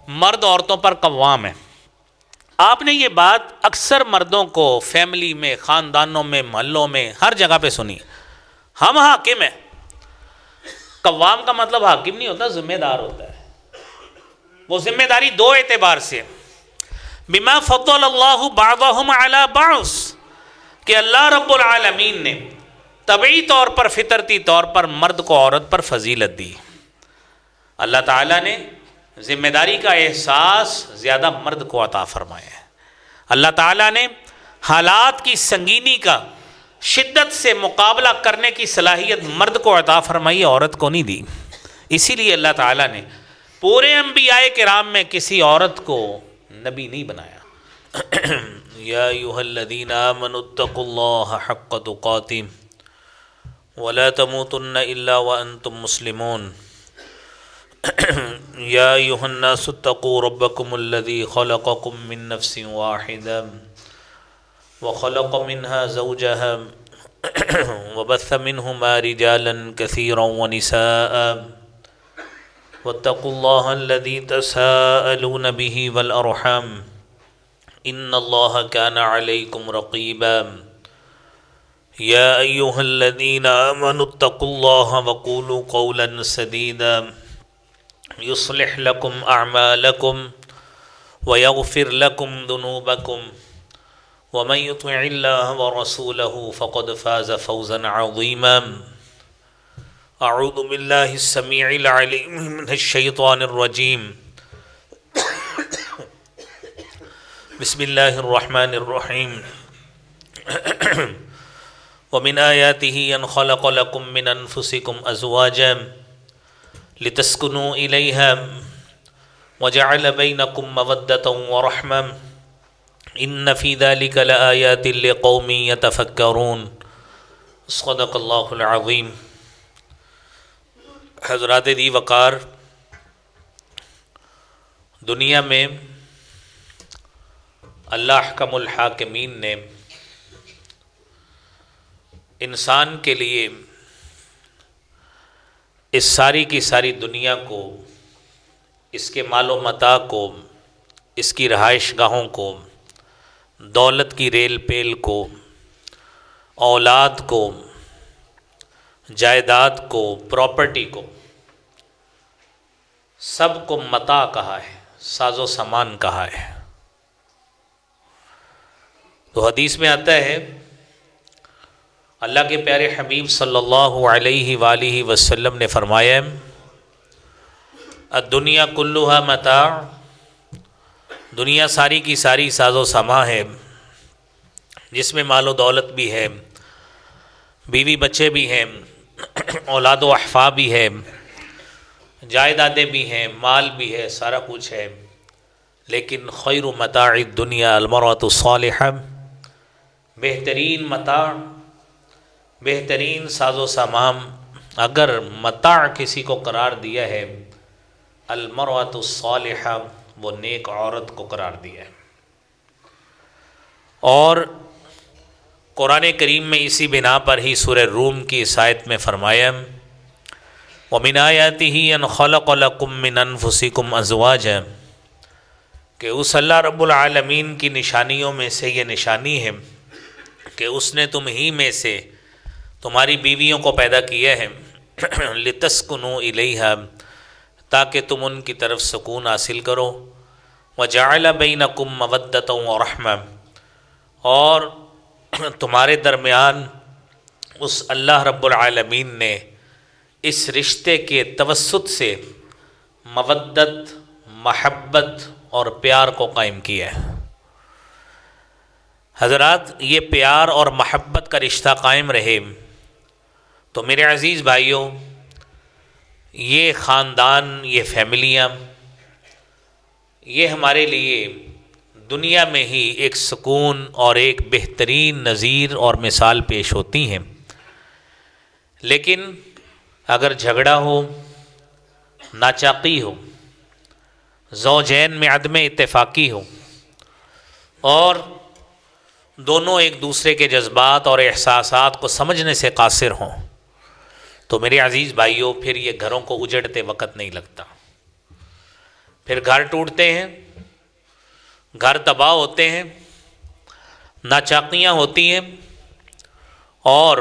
مرد عورتوں پر قوام ہے. آپ نے یہ بات اکثر مردوں کو فیملی میں، خاندانوں میں، محلوں میں، ہر جگہ پہ سنی. ہم حاکم ہیں. قوام کا مطلب حاکم نہیں ہوتا، ذمہ دار ہوتا ہے. وہ ذمہ داری دو اعتبار سے، بما فضل اللہ بعضهم علی بعض، کہ اللہ رب العالمین نے طبعی طور پر، فطرتی طور پر مرد کو عورت پر فضیلت دی. اللہ تعالیٰ نے ذمہ داری کا احساس زیادہ مرد کو عطا فرمایا ہے. اللہ تعالیٰ نے حالات کی سنگینی کا شدت سے مقابلہ کرنے کی صلاحیت مرد کو عطا فرمائی، عورت کو نہیں دی. اسی لیے اللہ تعالیٰ نے پورے انبیاء کرام میں کسی عورت کو نبی نہیں بنایا. یا ایھا الذین آمنوا اتقوا اللہ حق تقاتہ ولا تموتن الا وانتم مسلمون. یا ایھا الناس اتقوا ربکم الذی خلقکم من نفس واحدہ وخلق منها زوجها وبث منهما رجالا كثيرا ونساء واتقوا الله الذي تساءلون به والأرحام إن الله كان عليكم رقيبا. يا أيها الذين آمنوا اتقوا الله وقولوا قولا سديدا يصلح لكم أعمالكم ويغفر لكم ذنوبكم ومن يطع الله ورسوله فقد فاز فوزا عظيما. اعوذ بالله السميع العليم من الشيطان الرجيم. بسم الله الرحمن الرحيم. ومن آياته أن خلق لكم من أنفسكم أزواجا لتسكنوا إليها وجعل بينكم مودة ورحمة ان فی ذلک لآیات لقوم یتفکرون. صدق اللہ العظیم. حضرات دی وقار، دنیا میں اللہ احکم الحاکمین نے انسان کے لیے اس ساری کی ساری دنیا کو، اس کے مال و متاع کو، اس کی رہائش گاہوں کو، دولت کی ریل پیل کو، اولاد کو، جائیداد کو، پراپرٹی کو، سب کو متاع کہا ہے، ساز و سامان کہا ہے. تو حدیث میں آتا ہے، اللہ کے پیارے حبیب صلی اللہ علیہ وآلہ وسلم نے فرمایا، الدنیا کلھا متاع، دنیا ساری کی ساری ساز و سامان ہے، جس میں مال و دولت بھی ہے، بیوی بچے بھی ہیں، اولاد و احفاد بھی ہے، جائیدادیں بھی ہیں، مال بھی ہے، سارا کچھ ہے. لیکن خیر متاع الدنیا المرأۃ الصالحہ، بہترین متاع، بہترین ساز و سامان اگر متاع کسی کو قرار دیا ہے، المرأۃ الصالحہ، وہ نیک عورت کو قرار دیا ہے. اور قرآن کریم میں اسی بنا پر ہی سورہ روم کی اس آیت میں فرمایا، وَمِنْ آیَاتِهِ أَنْ خَلَقَ لَكُم مِّنْ أَنفُسِكُمْ أَزْوَاجًا، کہ اس اللہ رب العالمین کی نشانیوں میں سے یہ نشانی ہے کہ اس نے تم ہی میں سے تمہاری بیویوں کو پیدا کیا ہے، لِتَسْكُنُوا إِلَيْهَا، تاکہ تم ان کی طرف سکون حاصل کرو، وَجَعَلَ بَيْنَكُم مَّوَدَّةً وَرَحْمَةً، اور تمہارے درمیان اس اللہ رب العالمین نے اس رشتے کے توسط سے مودت، محبت اور پیار کو قائم کیا ہے. حضرات، یہ پیار اور محبت کا رشتہ قائم رہے تو میرے عزیز بھائیوں، یہ خاندان، یہ فیملیاں، یہ ہمارے لیے دنیا میں ہی ایک سکون اور ایک بہترین نظیر اور مثال پیش ہوتی ہیں. لیکن اگر جھگڑا ہو، ناچاقی ہو، زوجین میں عدم اتفاقی ہو، اور دونوں ایک دوسرے کے جذبات اور احساسات کو سمجھنے سے قاصر ہوں، تو میرے عزیز بھائیوں، پھر یہ گھروں کو اجڑتے وقت نہیں لگتا. پھر گھر ٹوٹتے ہیں، گھر تباہ ہوتے ہیں، ناچاقیاں ہوتی ہیں، اور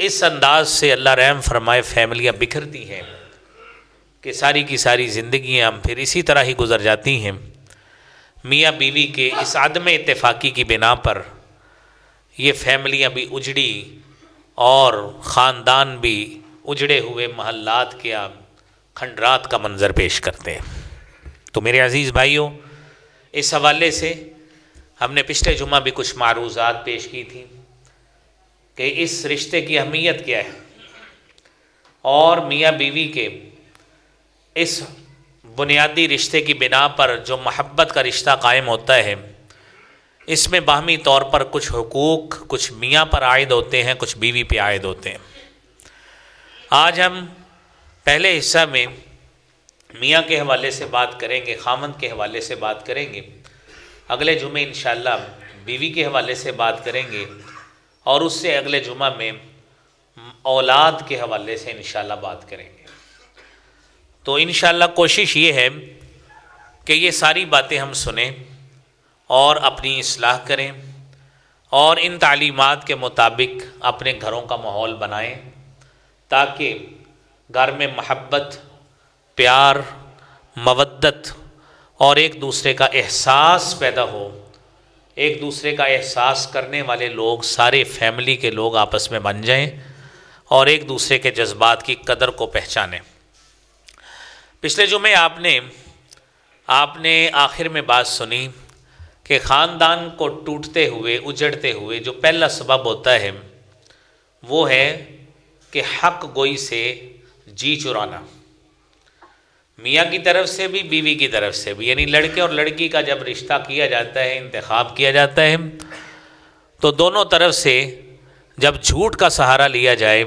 اس انداز سے اللہ رحم فرمائے فیملیاں بکھرتی ہیں کہ ساری کی ساری زندگیاں پھر اسی طرح ہی گزر جاتی ہیں۔ میاں بیوی کے اس عدم اتفاقی کی بنا پر یہ فیملیاں بھی اجڑی اور خاندان بھی اجڑے ہوئے محلات کے کھنڈرات کا منظر پیش کرتے ہیں۔ تو میرے عزیز بھائیوں، اس حوالے سے ہم نے پچھلے جمعہ بھی کچھ معروضات پیش کی تھیں کہ اس رشتے کی اہمیت کیا ہے، اور میاں بیوی کے اس بنیادی رشتے کی بنا پر جو محبت کا رشتہ قائم ہوتا ہے، اس میں باہمی طور پر کچھ حقوق کچھ میاں پر عائد ہوتے ہیں، کچھ بیوی پہ عائد ہوتے ہیں۔ آج ہم پہلے حصہ میں میاں کے حوالے سے بات کریں گے، خاوند کے حوالے سے بات کریں گے، اگلے جمعے انشاءاللہ بیوی کے حوالے سے بات کریں گے، اور اس سے اگلے جمعہ میں اولاد کے حوالے سے انشاءاللہ بات کریں گے۔ تو انشاءاللہ کوشش یہ ہے کہ یہ ساری باتیں ہم سنیں اور اپنی اصلاح کریں، اور ان تعلیمات کے مطابق اپنے گھروں کا ماحول بنائیں، تاکہ گھر میں محبت، پیار، مودت اور ایک دوسرے کا احساس پیدا ہو۔ ایک دوسرے کا احساس کرنے والے لوگ، سارے فیملی کے لوگ آپس میں بن جائیں اور ایک دوسرے کے جذبات کی قدر کو پہچانیں۔ پچھلے جمعے آپ نے آخر میں بات سنی کہ خاندان کو ٹوٹتے ہوئے، اجڑتے ہوئے جو پہلا سبب ہوتا ہے وہ ہے کہ حق گوئی سے جی چرانا، میاں کی طرف سے بھی بیوی کی طرف سے بھی، یعنی لڑکے اور لڑکی کا جب رشتہ کیا جاتا ہے، انتخاب کیا جاتا ہے، تو دونوں طرف سے جب جھوٹ کا سہارا لیا جائے،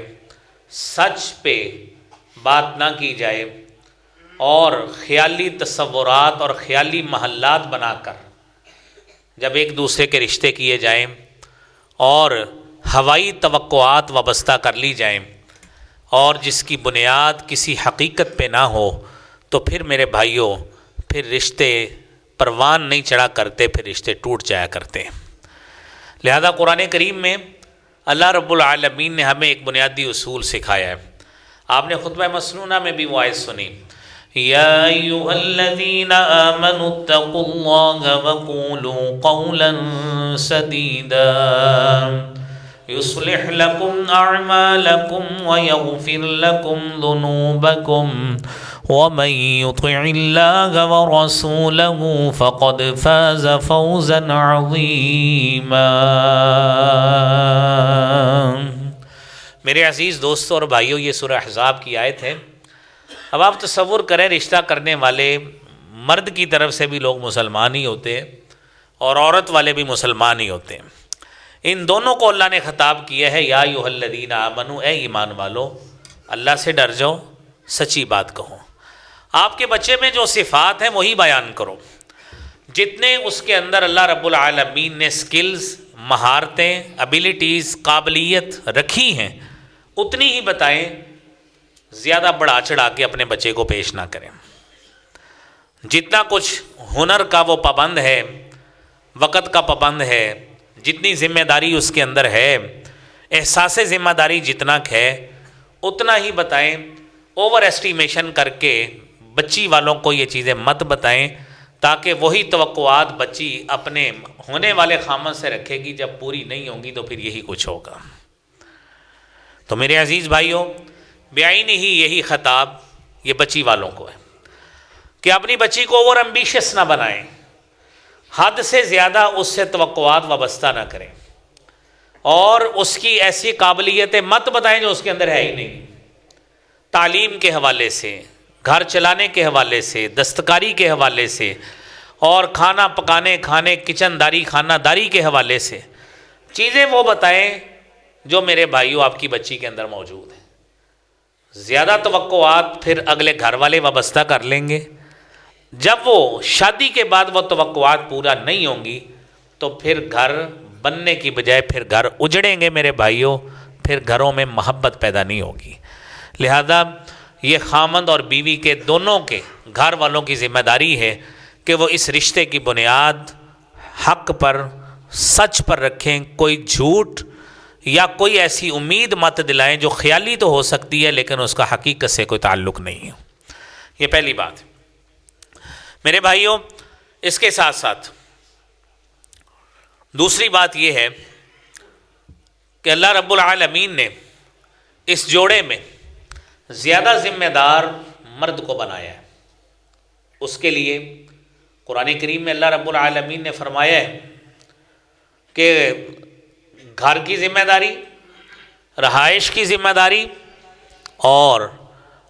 سچ پہ بات نہ کی جائے، اور خیالی تصورات اور خیالی محلات بنا کر جب ایک دوسرے کے رشتے کیے جائیں اور ہوائی توقعات وابستہ کر لی جائیں، اور جس کی بنیاد کسی حقیقت پہ نہ ہو، تو پھر میرے بھائیوں، پھر رشتے پروان نہیں چڑھا کرتے، پھر رشتے ٹوٹ جایا کرتے ہیں۔ لہذا قرآن کریم میں اللہ رب العالمین نے ہمیں ایک بنیادی اصول سکھایا ہے۔ آپ نے خطبہ مسنونہ میں بھی وہ آیت سنی، یا ایھا الذین آمنوا اتقوا اللہ وقولوا قولا سدیدا یصلح لکم اعمالکم ویغفر لکم ذنوبکم ومن یطع اللہ ورسولہ فقد فاز فوزا عظیما۔ میرے عزیز دوستوں اور بھائیوں، یہ سورہ احزاب کی آیت ہے۔ اب آپ تصور کریں، رشتہ کرنے والے مرد کی طرف سے بھی لوگ مسلمان ہی ہوتے ہیں اور عورت والے بھی مسلمان ہی ہوتے ہیں۔ ان دونوں کو اللہ نے خطاب کیا ہے، یا ایھا الذین آمنوا، اے ایمان والو، اللہ سے ڈر جاؤ، سچی بات کہو، آپ کے بچے میں جو صفات ہیں وہی بیان کرو، جتنے اس کے اندر اللہ رب العالمین نے سکلز، مہارتیں، ابیلٹیز، قابلیت رکھی ہیں اتنی ہی بتائیں، زیادہ بڑھا چڑھا کے اپنے بچے کو پیش نہ کریں۔ جتنا کچھ ہنر کا وہ پابند ہے، وقت کا پابند ہے، جتنی ذمہ داری اس کے اندر ہے، احساس ذمہ داری جتنا ہے، اتنا ہی بتائیں۔ اوور ایسٹیمیشن کر کے بچی والوں کو یہ چیزیں مت بتائیں، تاکہ وہی توقعات بچی اپنے ہونے والے خامن سے رکھے گی، جب پوری نہیں ہوں گی تو پھر یہی کچھ ہوگا۔ تو میرے عزیز بھائیوں، بعینی ہی یہی خطاب یہ بچی والوں کو ہے کہ اپنی بچی کو اوور ایمبیشس نہ بنائیں، حد سے زیادہ اس سے توقعات وابستہ نہ کریں، اور اس کی ایسی قابلیتیں مت بتائیں جو اس کے اندر ہے ہی نہیں۔ تعلیم کے حوالے سے، گھر چلانے کے حوالے سے، دستکاری کے حوالے سے، اور کھانا پکانے، کھانے، کچن داری، خانہ داری کے حوالے سے چیزیں وہ بتائیں جو میرے بھائیوں آپ کی بچی کے اندر موجود ہیں۔ زیادہ توقعات پھر اگلے گھر والے وابستہ کر لیں گے، جب وہ شادی کے بعد وہ توقعات پورا نہیں ہوں گی تو پھر گھر بننے کی بجائے پھر گھر اجڑیں گے میرے بھائیوں، پھر گھروں میں محبت پیدا نہیں ہوگی۔ لہذا یہ خامند اور بیوی کے دونوں کے گھر والوں کی ذمہ داری ہے کہ وہ اس رشتے کی بنیاد حق پر، سچ پر رکھیں، کوئی جھوٹ یا کوئی ایسی امید مت دلائیں جو خیالی تو ہو سکتی ہے لیکن اس کا حقیقت سے کوئی تعلق نہیں ہے۔ یہ پہلی بات۔ میرے بھائیوں، اس کے ساتھ ساتھ دوسری بات یہ ہے کہ اللہ رب العالمین نے اس جوڑے میں زیادہ ذمہ دار مرد کو بنایا ہے۔ اس کے لیے قرآن کریم میں اللہ رب العالمین نے فرمایا ہے کہ گھر کی ذمہ داری، رہائش کی ذمہ داری اور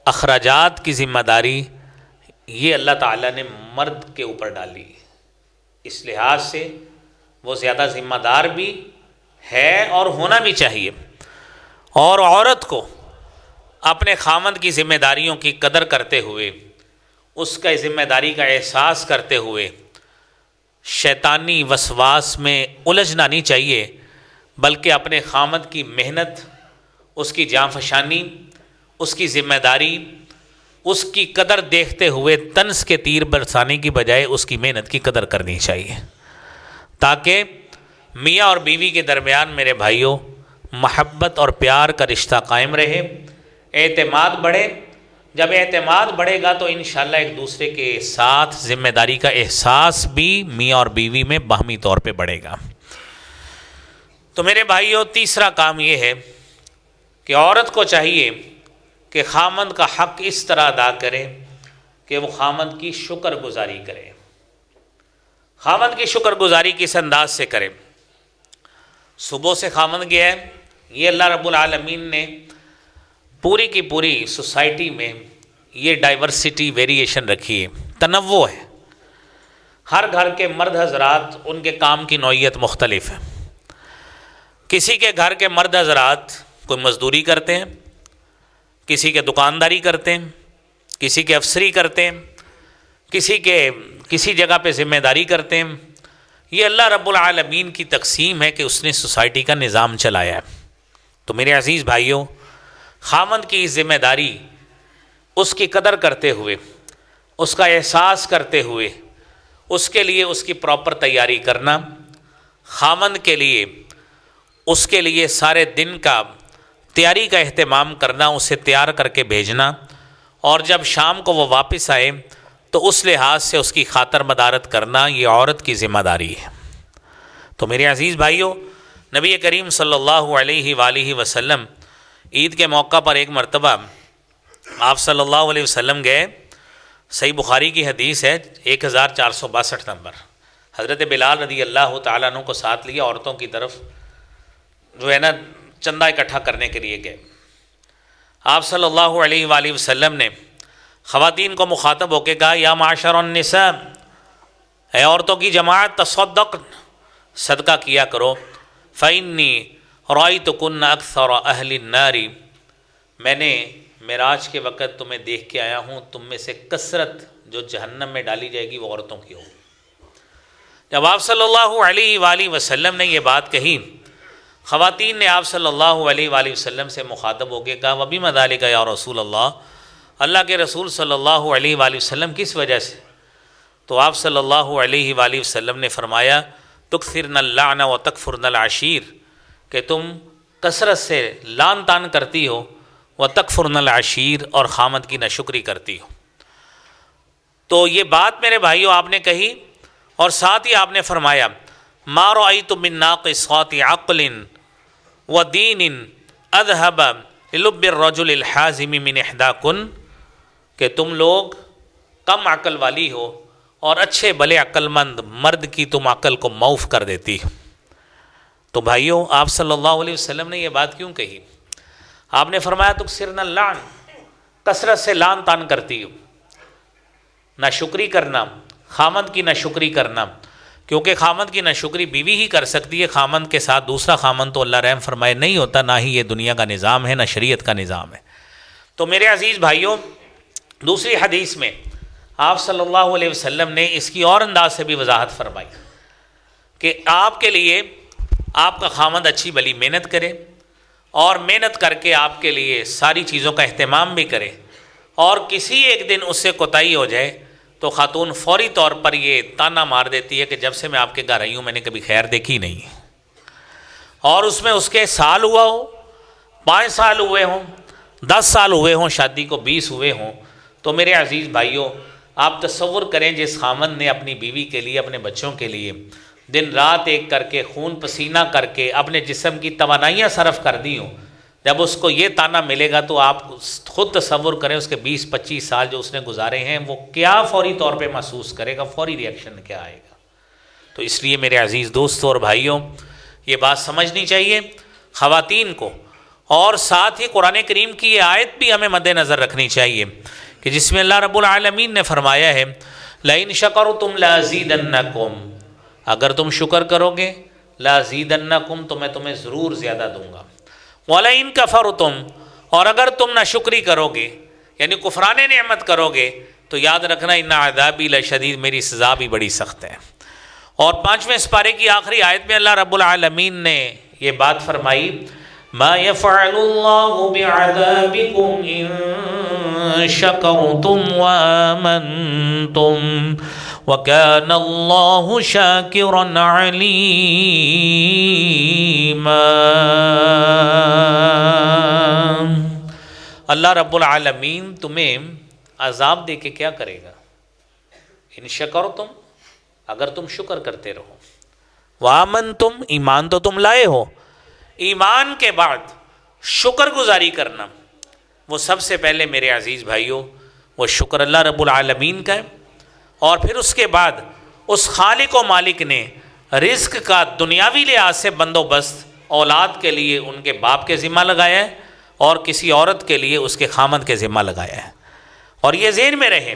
اخراجات کی ذمہ داری یہ اللہ تعالیٰ نے مرد کے اوپر ڈالی۔ اس لحاظ سے وہ زیادہ ذمہ دار بھی ہے اور ہونا بھی چاہیے، اور عورت کو اپنے خامند کی ذمہ داریوں کی قدر کرتے ہوئے، اس کا ذمہ داری کا احساس کرتے ہوئے شیطانی وسواس میں الجھنا نہیں چاہیے، بلکہ اپنے خامند کی محنت، اس کی جانفشانی، اس کی ذمہ داری، اس کی قدر دیکھتے ہوئے طنز کے تیر برسانے کی بجائے اس کی محنت کی قدر کرنی چاہیے، تاکہ میاں اور بیوی کے درمیان میرے بھائیوں محبت اور پیار کا رشتہ قائم رہے، اعتماد بڑھے۔ جب اعتماد بڑھے گا تو انشاءاللہ ایک دوسرے کے ساتھ ذمہ داری کا احساس بھی میاں اور بیوی میں باہمی طور پہ بڑھے گا۔ تو میرے بھائیوں، تیسرا کام یہ ہے کہ عورت کو چاہیے کہ خامند کا حق اس طرح ادا کرے کہ وہ خامند کی شکر گزاری کرے۔ خامند کی شکر گزاری کس انداز سے کرے؟ صبح سے خامند گیا ہے، یہ اللہ رب العالمین نے پوری کی پوری سوسائٹی میں یہ ڈائیورسٹی ویریشن رکھی ہے، تنوع ہے۔ ہر گھر کے مرد حضرات ان کے کام کی نوعیت مختلف ہے۔ کسی کے گھر کے مرد حضرات کوئی مزدوری کرتے ہیں، کسی کے دکانداری کرتے ہیں، کسی کے افسری کرتے ہیں، کسی جگہ پہ ذمہ داری کرتے ہیں۔ یہ اللہ رب العالمین کی تقسیم ہے کہ اس نے سوسائٹی کا نظام چلایا ہے۔ تو میرے عزیز بھائیوں، خامند کی ذمہ داری اس کی قدر کرتے ہوئے، اس کا احساس کرتے ہوئے، اس کے لیے اس کی پراپر تیاری کرنا، خامند کے لیے اس کے لیے سارے دن کا تیاری کا اہتمام کرنا، اسے تیار کر کے بھیجنا، اور جب شام کو وہ واپس آئے تو اس لحاظ سے اس کی خاطر مدارت کرنا، یہ عورت کی ذمہ داری ہے۔ تو میرے عزیز بھائیوں، نبی کریم صلی اللہ علیہ وآلہ وسلم عید کے موقع پر ایک مرتبہ آپ صلی اللہ علیہ وسلم گئے، صحیح بخاری کی حدیث ہے 1462 نمبر، حضرت بلال رضی اللہ تعالیٰ عنہ کو ساتھ لیا، عورتوں کی طرف جو ہے نا چندہ اکٹھا کرنے کے لیے گئے۔ آپ صلی اللہ علیہ وآلہ وسلم نے خواتین کو مخاطب ہو کے کہا، یا معاشر النساء، اے عورتوں کی جماعت، تصدقن، صدقہ کیا کرو، فإنی رأیتکن اکثر اہل النار، میں نے معراج کے وقت تمہیں دیکھ کے آیا ہوں، تم میں سے کثرت جو جہنم میں ڈالی جائے گی وہ عورتوں کی ہوگی۔ جب آپ صلی اللہ علیہ وآلہ وسلم نے یہ بات کہی، خواتین نے آپ صلی اللہ علیہ وآلہ وسلم سے مخاطب ہو کے کہا، وَبِمَ ذَلِكَ یا رسول اللہ کے رسول صلی اللہ علیہ وآلہ وسلم کس وجہ سے؟ تو آپ صلی اللہ علیہ وآلہ وسلم نے فرمایا، تکثرن اللعن وتکفرن العشیر، کہ تم کثرت سے لعن طعن کرتی ہو، وتکفرن العشیر، اور خامد کی ناشکری کرتی ہو۔ تو یہ بات میرے بھائیوں آپ نے کہی، اور ساتھ ہی آپ نے فرمایا، ما رأیت من ناقصات عقل ودین اذهب للب الرجل الحازم من احداکن، کہ تم لوگ کم عقل والی ہو اور اچھے بھلے عقل مند مرد کی تم عقل کو معاف کر دیتی۔ تو بھائیوں، آپ صلی اللہ علیہ وسلم نے یہ بات کیوں کہی؟ آپ نے فرمایا تکثرن اللعن، کثرت سے لعن طعن کرتی ہو، ناشکری کرنا، خامند کی ناشکری کرنا، کیونکہ خامند کی ناشکری بیوی ہی کر سکتی ہے، خامند کے ساتھ دوسرا خامند تو اللہ رحم فرمائے نہیں ہوتا، نہ ہی یہ دنیا کا نظام ہے، نہ شریعت کا نظام ہے۔ تو میرے عزیز بھائیوں، دوسری حدیث میں آپ صلی اللہ علیہ وسلم نے اس کی اور انداز سے بھی وضاحت فرمائی کہ آپ کے لیے آپ کا خامند اچھی بھلی محنت کرے، اور محنت کر کے آپ کے لیے ساری چیزوں کا اہتمام بھی کرے، اور کسی ایک دن اس سے کوتاہی ہو جائے تو خاتون فوری طور پر یہ تانا مار دیتی ہے کہ جب سے میں آپ کے گھر آئی ہوں میں نے کبھی خیر دیکھی نہیں، اور اس میں اس کے سال ہوا ہو، 5 سال ہوئے ہوں، 10 سال ہوئے ہوں شادی کو، 20 ہوئے ہوں، تو میرے عزیز بھائیوں آپ تصور کریں جس خامن نے اپنی بیوی کے لیے، اپنے بچوں کے لیے دن رات ایک کر کے، خون پسینہ کر کے، اپنے جسم کی توانائیاں صرف کر دی ہوں، جب اس کو یہ تانا ملے گا تو آپ خود تصور کریں اس کے 20-25 سال جو اس نے گزارے ہیں وہ کیا فوری طور پہ محسوس کرے گا، فوری ری ایکشن کیا آئے گا۔ تو اس لیے میرے عزیز دوستوں اور بھائیوں یہ بات سمجھنی چاہیے خواتین کو، اور ساتھ ہی قرآن کریم کی یہ آیت بھی ہمیں مد نظر رکھنی چاہیے کہ جس میں اللہ رب العالمین نے فرمایا ہے لَإِن شَكَرْتُمْ لَأَزِيدَنَّكُمْ، اگر تم شکر کرو گے لَأَزِيدَنَّكُمْ تو میں تمہیں ضرور زیادہ دوں گا، وَلَئِن كَفَرْتُمْ، اور اگر تم ناشکری کرو گے یعنی کفران نعمت کرو گے تو یاد رکھنا ان عذابی لشدید، میری سزا بھی بڑی سخت ہے۔ اور 5ویں سپارے کی آخری آیت میں اللہ رب العالمین نے یہ بات فرمائی ما يفعل الله بعذابكم ان شكرتم وآمنتم وكان الله شاكرا عليما۔ اللہ رب العالمین تمہیں عذاب دے کے کیا کرے گا؟ ان شکرتم، اگر تم شکر کرتے رہو، وآمنتم، ایمان تو تم لائے ہو، ایمان کے بعد شکر گزاری کرنا وہ سب سے پہلے میرے عزیز بھائیوں وہ شکر اللہ رب العالمین کا ہے، اور پھر اس کے بعد اس خالق و مالک نے رزق کا دنیاوی لحاظ سے بندوبست اولاد کے لیے ان کے باپ کے ذمہ لگایا ہے اور کسی عورت کے لیے اس کے خامند کے ذمہ لگایا ہے۔ اور یہ ذہن میں رہے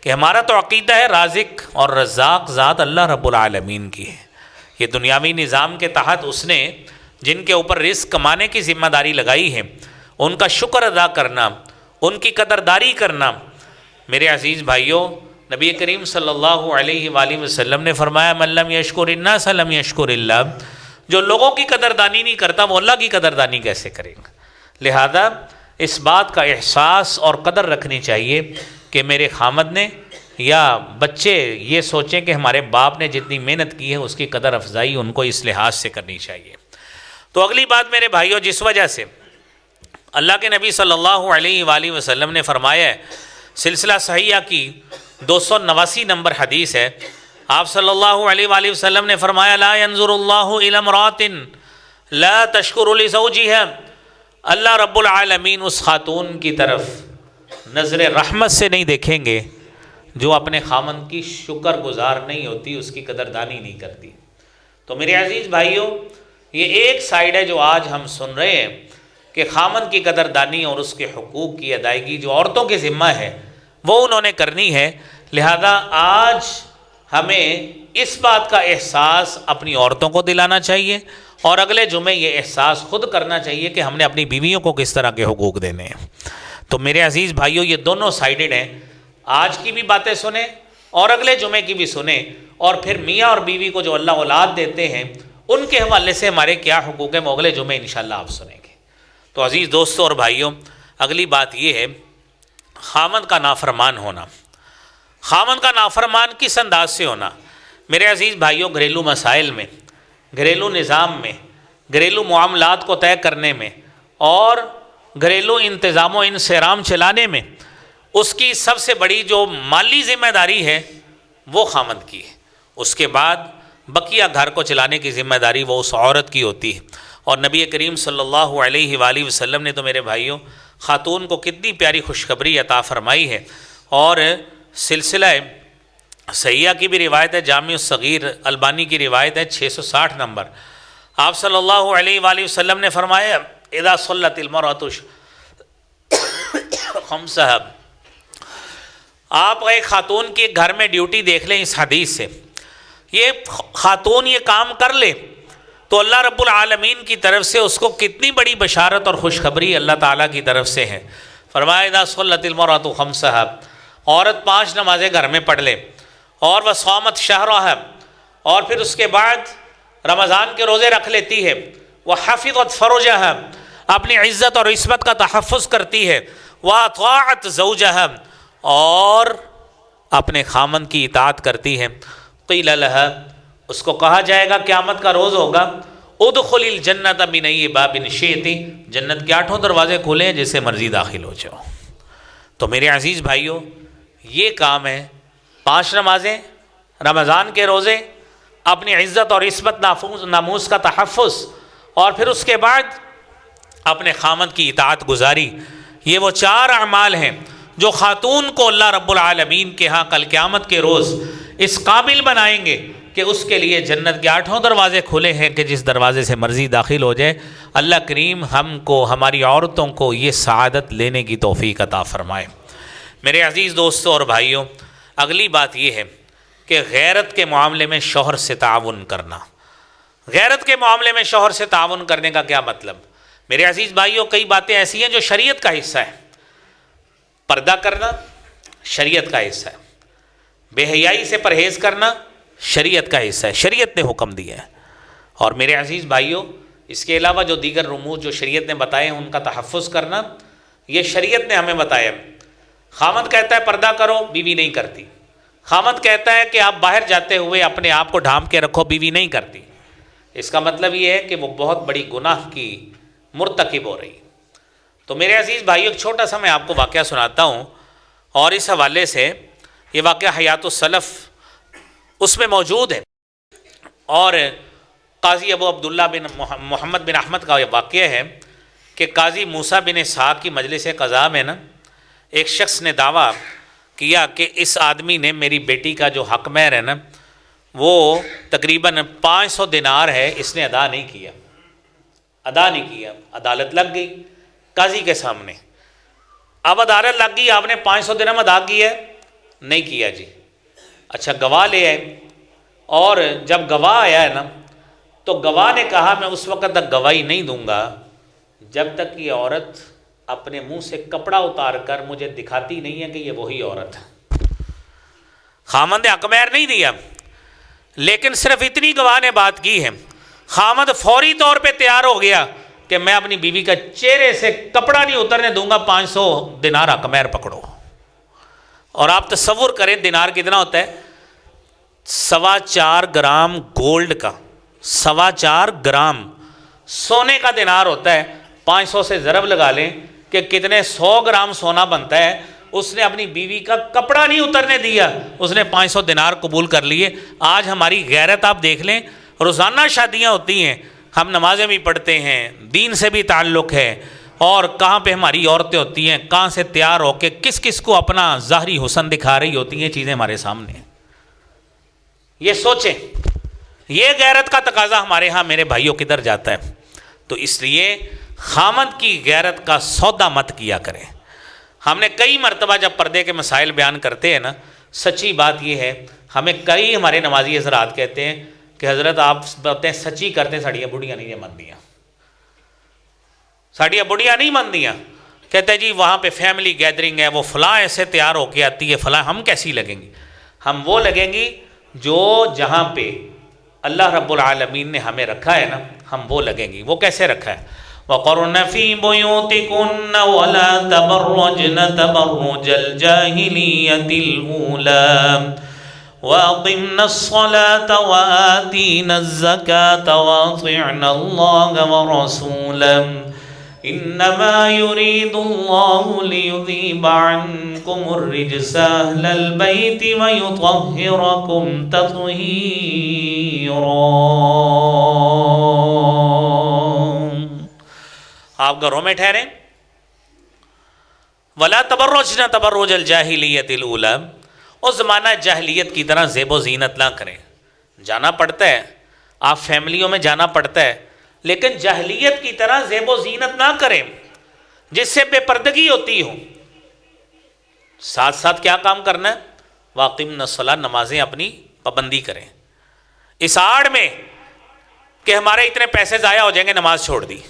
کہ ہمارا تو عقیدہ ہے رازق اور رزاق ذات اللہ رب العالمین کی ہے، یہ دنیاوی نظام کے تحت اس نے جن کے اوپر رزق کمانے کی ذمہ داری لگائی ہے ان کا شکر ادا کرنا، ان کی قدرداری کرنا۔ میرے عزیز بھائیوں نبی کریم صلی اللہ علیہ وآلہ وسلم نے فرمایا من لم یشکر الناس لم یشکر اللہ، جو لوگوں کی قدردانی نہیں کرتا وہ اللہ کی قدردانی کیسے کرے گا؟ لہذا اس بات کا احساس اور قدر رکھنی چاہیے کہ میرے خامد نے یا بچے یہ سوچیں کہ ہمارے باپ نے جتنی محنت کی ہے اس کی قدر افزائی ان کو اس لحاظ سے کرنی چاہیے۔ تو اگلی بات میرے بھائیوں جس وجہ سے اللہ کے نبی صلی اللہ علیہ وآلہ وسلم نے فرمایا ہے، سلسلہ صحیحہ کی 289 نمبر حدیث ہے، آپ صلی اللہ علیہ وآلہ وسلم نے فرمایا لا ينظر اللہ الی امرأۃ لا تشکر لزوجہا، اللہ رب العالمین اس خاتون کی طرف نظر رحمت سے نہیں دیکھیں گے جو اپنے خامن کی شکر گزار نہیں ہوتی، اس کی قدردانی نہیں کرتی۔ تو میرے عزیز بھائیوں یہ ایک سائیڈ ہے جو آج ہم سن رہے ہیں کہ خامن کی قدردانی اور اس کے حقوق کی ادائیگی جو عورتوں کے ذمہ ہے وہ انہوں نے کرنی ہے۔ لہذا آج ہمیں اس بات کا احساس اپنی عورتوں کو دلانا چاہیے اور اگلے جمعے یہ احساس خود کرنا چاہیے کہ ہم نے اپنی بیویوں کو کس طرح کے حقوق دینے ہیں۔ تو میرے عزیز بھائیوں یہ دونوں سائیڈڈ ہیں، آج کی بھی باتیں سنیں اور اگلے جمعے کی بھی سنیں، اور پھر میاں اور بیوی کو جو اللہ اولاد دیتے ہیں ان کے حوالے سے ہمارے کیا حقوق ہیں وہ اگلے جمعے انشاءاللہ آپ سنیں گے۔ تو عزیز دوستوں اور بھائیوں اگلی بات یہ ہے خامند کا نافرمان ہونا۔ خامند کا نافرمان کس انداز سے ہونا؟ میرے عزیز بھائیوں گھریلو مسائل میں، گھریلو نظام میں، گھریلو معاملات کو طے کرنے میں اور گھریلو انتظام و انصرام چلانے میں اس کی سب سے بڑی جو مالی ذمہ داری ہے وہ خامند کی ہے، اس کے بعد بقیہ گھر کو چلانے کی ذمہ داری وہ اس عورت کی ہوتی ہے۔ اور نبی کریم صلی اللہ علیہ وآلہ وسلم نے تو میرے بھائیوں خاتون کو کتنی پیاری خوشخبری عطا فرمائی ہے، اور سلسلہ صحیحہ کی بھی روایت ہے، جامع الصغیر البانی کی روایت ہے 660 نمبر، آپ صلی اللہ علیہ وآلہ وسلم نے فرمایا اذا صلت المرأة خمسہا، آپ ایک خاتون کی گھر میں ڈیوٹی دیکھ لیں اس حدیث سے، یہ خاتون یہ کام کر لے تو اللہ رب العالمین کی طرف سے اس کو کتنی بڑی بشارت اور خوشخبری اللہ تعالیٰ کی طرف سے ہے۔ فرمایا اذا صلت المرأة خمسہا، عورت 5 نمازیں گھر میں پڑھ لے، اور وہ صامت شہرہا، اور پھر اس کے بعد رمضان کے روزے رکھ لیتی ہے، وہ حفظت فرجہا، اپنی عزت اور عصمت کا تحفظ کرتی ہے، وَأَطَاعَتْ زَوْجَهَا، اور اپنے خامند کی اطاعت کرتی ہے، قِيلَ لَهَا، اس کو کہا جائے گا قیامت کا روز ہوگا، ادخل الجنت من ای باب شئت، جنت کے 8 دروازے کھولے ہیں، جس سے مرضی داخل ہو جاؤ۔ تو میرے عزیز بھائیوں، یہ کام ہے 5 نمازیں، رمضان کے روزے، اپنی عزت اور عصمت ناموس کا تحفظ، اور پھر اس کے بعد اپنے خامند کی اطاعت گزاری۔ یہ وہ 4 اعمال ہیں جو خاتون کو اللہ رب العالمین کے ہاں کل قیامت کے روز اس قابل بنائیں گے کہ اس کے لیے جنت کے 8 دروازے کھلے ہیں کہ جس دروازے سے مرضی داخل ہو جائے۔ اللہ کریم ہم کو، ہماری عورتوں کو یہ سعادت لینے کی توفیق عطا فرمائے۔ میرے عزیز دوستوں اور بھائیوں، اگلی بات یہ ہے کہ غیرت کے معاملے میں شوہر سے تعاون کرنا۔ غیرت کے معاملے میں شوہر سے تعاون کرنے کا کیا مطلب؟ میرے عزیز بھائیوں، کئی باتیں ایسی ہیں جو شریعت کا حصہ ہے۔ پردہ کرنا شریعت کا حصہ ہے، بے حیائی سے پرہیز کرنا شریعت کا حصہ ہے، شریعت نے حکم دیا ہے۔ اور میرے عزیز بھائیوں، اس کے علاوہ جو دیگر رموز جو شریعت نے بتائے ہیں ان کا تحفظ کرنا، یہ شریعت نے ہمیں بتایا۔ خامند کہتا ہے پردہ کرو، بیوی نہیں کرتی۔ خامند کہتا ہے کہ آپ باہر جاتے ہوئے اپنے آپ کو ڈھانپ کے رکھو، بیوی نہیں کرتی۔ اس کا مطلب یہ ہے کہ وہ بہت بڑی گناہ کی مرتکب ہو رہی۔ تو میرے عزیز بھائیو، ایک چھوٹا سا میں آپ کو واقعہ سناتا ہوں، اور اس حوالے سے یہ واقعہ حیات السلف اس میں موجود ہے، اور قاضی ابو عبداللہ بن محمد بن احمد کا یہ واقعہ ہے کہ قاضی موسیٰ بن اسحاق کی مجلس قضاء میں نا ایک شخص نے دعویٰ کیا کہ اس آدمی نے میری بیٹی کا جو حق مہر ہے نا وہ تقریباً 500 دینار ہے، اس نے ادا نہیں کیا۔ عدالت لگ گئی قاضی کے سامنے۔ اب عدالت لگ گئی، آپ نے 500 درہم ادا کیا ہے؟ نہیں کیا جی۔ اچھا گواہ لے آئے، اور جب گواہ آیا ہے نا تو گواہ نے کہا میں اس وقت تک گواہی نہیں دوں گا جب تک یہ عورت اپنے منہ سے کپڑا اتار کر مجھے دکھاتی نہیں ہے کہ یہ وہی عورت ہے۔ خامند نے حق مہر نہیں دیا، لیکن صرف اتنی گواہ نے بات کی ہے۔ خامند فوری طور پہ تیار ہو گیا کہ میں اپنی بیوی کا چہرے سے کپڑا نہیں اترنے دوں گا، 500 دینار حق مہر پکڑو۔ اور آپ تصور کریں دینار کتنا ہوتا ہے؟ 4.25 گرام گولڈ کا، 4.25 گرام سونے کا دینار ہوتا ہے۔ 500 سے ضرب لگا لیں کہ کتنے 100 گرام سونا بنتا ہے۔ اس نے اپنی بیوی کا کپڑا نہیں اترنے دیا، اس نے 500 دینار قبول کر لیے۔ آج ہماری غیرت آپ دیکھ لیں، روزانہ شادیاں ہوتی ہیں، ہم نمازیں بھی پڑھتے ہیں، دین سے بھی تعلق ہے، اور کہاں پہ ہماری عورتیں ہوتی ہیں، کہاں سے تیار ہو کے کس کس کو اپنا ظاہری حسن دکھا رہی ہوتی ہیں، چیزیں ہمارے سامنے ہیں۔ یہ سوچیں، یہ غیرت کا تقاضا ہمارے ہاں میرے بھائیوں کدھر جاتا ہے؟ تو اس لیے خامند کی غیرت کا سودا مت کیا کریں۔ ہم نے کئی مرتبہ جب پردے کے مسائل بیان کرتے ہیں نا، سچی بات یہ ہے، ہمیں کئی ہمارے نمازی حضرات کہتے ہیں کہ حضرت آپ باتیں سچی کرتے ہیں، ساڑیاں بڑھیاں نہیں مندیاں، ساڑیاں بڑھیاں نہیں مندیاں۔ کہتے ہیں جی وہاں پہ فیملی گیدرنگ ہے، وہ فلاں ایسے تیار ہو کے آتی ہے، فلاں، ہم کیسی لگیں گی؟ ہم وہ لگیں گی جو جہاں پہ اللہ رب العالمین نے ہمیں رکھا ہے نا، ہم وہ لگیں گی۔ وہ کیسے رکھا ہے؟ وَقَرْنَ فِي بُيُوتِكُنَّ وَلَا تَبَرَّجْنَ تَبَرُّجَ الْجَاهِلِيَّةِ الْأُولَىٰ وَأَقِمْنَ الصَّلَاةَ وَآتِينَ الزَّكَاةَ وَأَطِعْنَ اللَّهَ وَرَسُولَهُ إِنَّمَا يُرِيدُ اللَّهُ لِيُذْهِبَ عَنكُمُ الرِّجْسَ أَهْلَ الْبَيْتِ وَيُطَهِّرَكُمْ تَطْهِيرًا۔ آپ گھروں میں ٹھہریں، وَلَا تَبَرُّجْنَ تَبَرُّجَ الْجَاهِلِيَّةِ الْأُولَىٰ، اس زمانہ جاہلیت کی طرح زیب و زینت نہ کریں۔ جانا پڑتا ہے، آپ فیملیوں میں جانا پڑتا ہے، لیکن جاہلیت کی طرح زیب و زینت نہ کریں جس سے بے پردگی ہوتی ہو۔ ساتھ ساتھ کیا کام کرنا ہے؟ وَأَقِمْنَ الصَّلَاةَ، نمازیں اپنی پابندی کریں۔ اس آڑ میں کہ ہمارے اتنے پیسے ضائع ہو جائیں گے، نماز چھوڑ دی،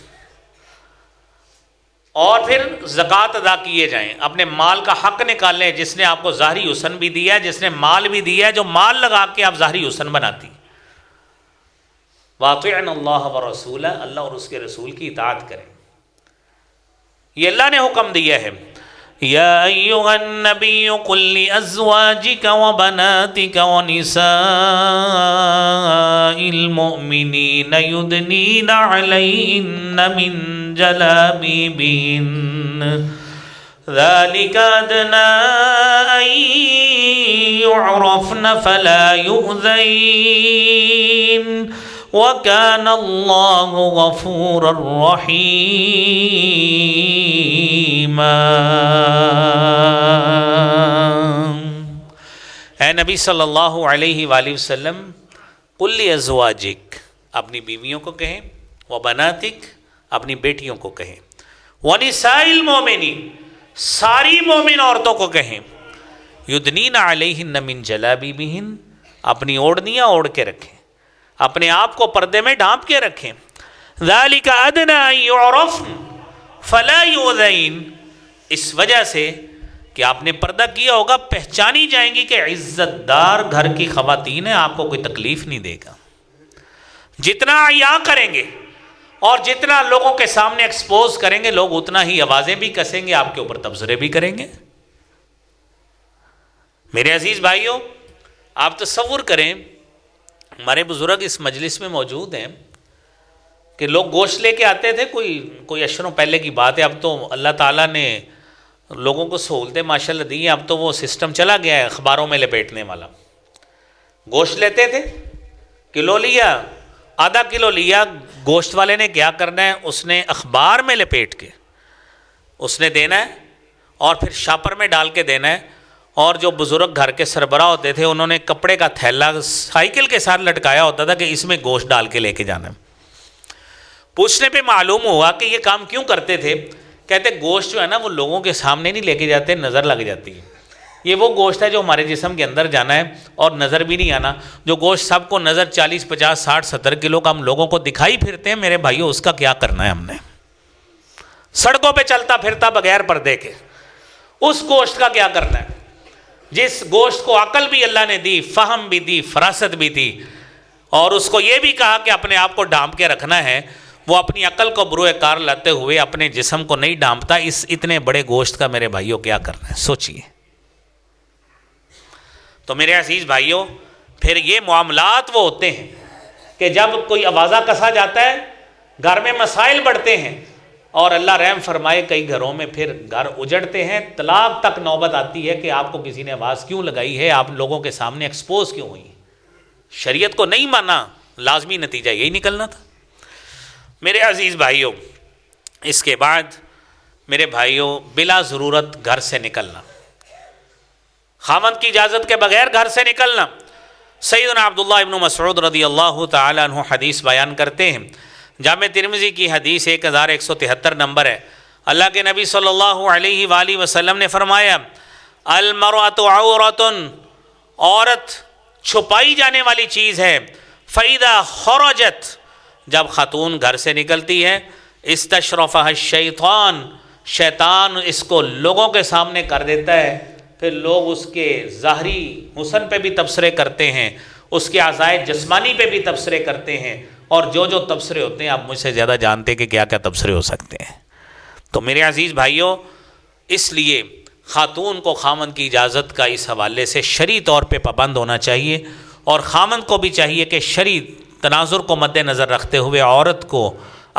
اور پھر زکوٰۃ ادا کیے جائیں، اپنے مال کا حق نکالیں، جس نے آپ کو ظاہری حسن بھی دیا ہے، جس نے مال بھی دیا ہے، جو مال لگا کے آپ ظاہری حسن بناتی۔ وَأَطِعْنَ اللَّهَ وَرَسُولَهُ، اللہ اور اس کے رسول کی اطاعت کریں، یہ اللہ نے حکم دیا ہے۔ یا ایھا النبی قل لازواجک وبناتک ونساء المؤمنین یدنین علیہن من جلابیبہن ذلك أدنى أن يعرفن فلا يؤذين وكان الله غفورا رحيما۔ اے نبی صلی اللہ علیہ وآلہ وسلم، قل لازواجک، اپنی بیویوں کو کہیں، وبناتک، اپنی بیٹیوں کو کہیں، ونساء المؤمنین، ساری مومن عورتوں کو کہیں، یدنین علیہن من جلابیبہن، اپنی اوڑھنیاں اوڑھ کے رکھیں، اپنے آپ کو پردے میں ڈھانپ کے رکھیں، ذالک ادنی ان یعرفن فلا یؤذین، اس وجہ سے کہ آپ نے پردہ کیا ہوگا پہچانی جائیں گی کہ عزت دار گھر کی خواتین ہیں، آپ کو کوئی تکلیف نہیں دے گا۔ جتنا حیا کریں گے اور جتنا لوگوں کے سامنے ایکسپوز کریں گے، لوگ اتنا ہی آوازیں بھی کسیں گے، آپ کے اوپر تبصرے بھی کریں گے۔ میرے عزیز بھائیوں، آپ تصور کریں، ہمارے بزرگ اس مجلس میں موجود ہیں کہ لوگ گوشت لے کے آتے تھے، کوئی اشروں پہلے کی بات ہے، اب تو اللہ تعالیٰ نے لوگوں کو سہولتیں ماشاءاللہ دی ہیں، اب تو وہ سسٹم چلا گیا ہے اخباروں میں لپیٹنے والا۔ گوشت لیتے تھے، کلو لیا، آدھا کلو لیا، گوشت والے نے کیا کرنا ہے، اس نے اخبار میں لپیٹ کے اس نے دینا ہے اور پھر شاپر میں ڈال کے دینا ہے، اور جو بزرگ گھر کے سربراہ ہوتے تھے انہوں نے کپڑے کا تھیلا سائیکل کے ساتھ لٹکایا ہوتا تھا کہ اس میں گوشت ڈال کے لے کے جانا ہے۔ پوچھنے پہ معلوم ہوا کہ یہ کام کیوں کرتے تھے، کہتے گوشت جو ہے نا وہ لوگوں کے سامنے نہیں لے کے جاتے، نظر لگ جاتی ہے۔ یہ وہ گوشت ہے جو ہمارے جسم کے اندر جانا ہے اور نظر بھی نہیں آنا۔ جو گوشت سب کو نظر 40 50 60 70 کلو کا ہم لوگوں کو دکھائی پھرتے ہیں، میرے بھائیوں اس کا کیا کرنا ہے ہم نے؟ سڑکوں پہ چلتا پھرتا بغیر پردے کے، اس گوشت کا کیا کرنا ہے؟ جس گوشت کو عقل بھی اللہ نے دی، فہم بھی دی، فراست بھی دی، اور اس کو یہ بھی کہا کہ اپنے آپ کو ڈھانپ کے رکھنا ہے، وہ اپنی عقل کو بروئے کار لاتے ہوئے اپنے جسم کو نہیں ڈھانپتا، اس اتنے بڑے گوشت کا میرے بھائیوں کیا کرنا ہے؟ سوچئے۔ تو میرے عزیز بھائیوں، پھر یہ معاملات وہ ہوتے ہیں کہ جب کوئی آوازہ کسا جاتا ہے، گھر میں مسائل بڑھتے ہیں، اور اللہ رحم فرمائے کئی گھروں میں پھر گھر اجڑتے ہیں، طلاق تک نوبت آتی ہے کہ آپ کو کسی نے آواز کیوں لگائی ہے، آپ لوگوں کے سامنے ایکسپوز کیوں ہوئی؟ شریعت کو نہیں مانا، لازمی نتیجہ یہی نکلنا تھا۔ میرے عزیز بھائیوں، اس کے بعد میرے بھائیوں، بلا ضرورت گھر سے نکلنا، خاوند کی اجازت کے بغیر گھر سے نکلنا۔ سیدنا عبداللہ ابن مسعود رضی اللہ تعالیٰ عنہ حدیث بیان کرتے ہیں، جامع ترمذی کی حدیث 1173 نمبر ہے۔ اللہ کے نبی صلی اللہ علیہ وآلہ وسلم نے فرمایا، المرأۃ عورۃ، عورت چھپائی جانے والی چیز ہے، فَإِذَا خَرَجَتْ، جب خاتون گھر سے نکلتی ہے، استشرفها الشیطان، شیطان اس کو لوگوں کے سامنے کر دیتا ہے، پھر لوگ اس کے ظاہری حسن پہ بھی تبصرے کرتے ہیں، اس کے اعضائے جسمانی پہ بھی تبصرے کرتے ہیں، اور جو تبصرے ہوتے ہیں آپ مجھ سے زیادہ جانتے ہیں کہ کیا کیا تبصرے ہو سکتے ہیں۔ تو میرے عزیز بھائیوں، اس لیے خاتون کو خامند کی اجازت کا اس حوالے سے شرعی طور پہ پابند ہونا چاہیے، اور خامند کو بھی چاہیے کہ شرعی تناظر کو مد نظر رکھتے ہوئے عورت کو،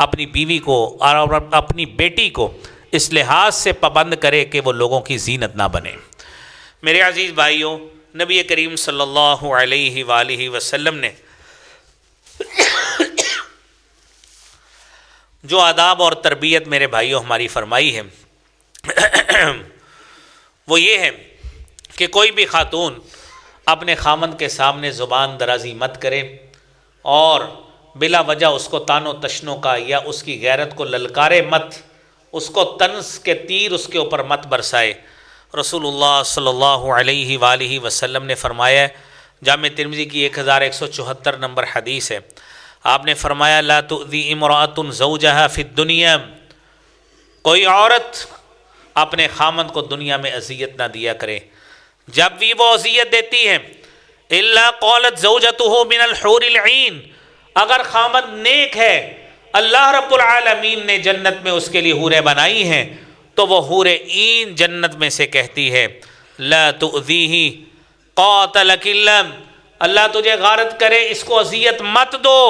اپنی بیوی کو اور اپنی بیٹی کو اس لحاظ سے پابند کرے کہ وہ لوگوں کی زینت نہ بنے۔ میرے عزیز بھائیوں، نبی کریم صلی اللہ علیہ وآلہ وسلم نے جو آداب اور تربیت میرے بھائیوں ہماری فرمائی ہے، وہ یہ ہے کہ کوئی بھی خاتون اپنے خامند کے سامنے زبان درازی مت کرے، اور بلا وجہ اس کو تان و تشنوں کا یا اس کی غیرت کو للکارے مت، اس کو طنز کے تیر اس کے اوپر مت برسائے۔ رسول اللہ صلی اللہ علیہ وآلہ وسلم نے فرمایا، جامع ترمذی کی 1174 نمبر حدیث ہے، آپ نے فرمایا، لا تؤذی امرأۃ زوجہا فی الدنیا، کوئی عورت اپنے خامند کو دنیا میں اذیت نہ دیا کرے، جب بھی وہ اذیت دیتی ہے، الا قالت زوجتہ من الحور العین، اگر خامند نیک ہے، اللہ رب العالمین نے جنت میں اس کے لیے حوریں بنائی ہیں، تو وہ حور عین جنت میں سے کہتی ہے لا تؤذیہ قاتلک اللہ، اللہ تجھے غارت کرے، اس کو اذیت مت دو،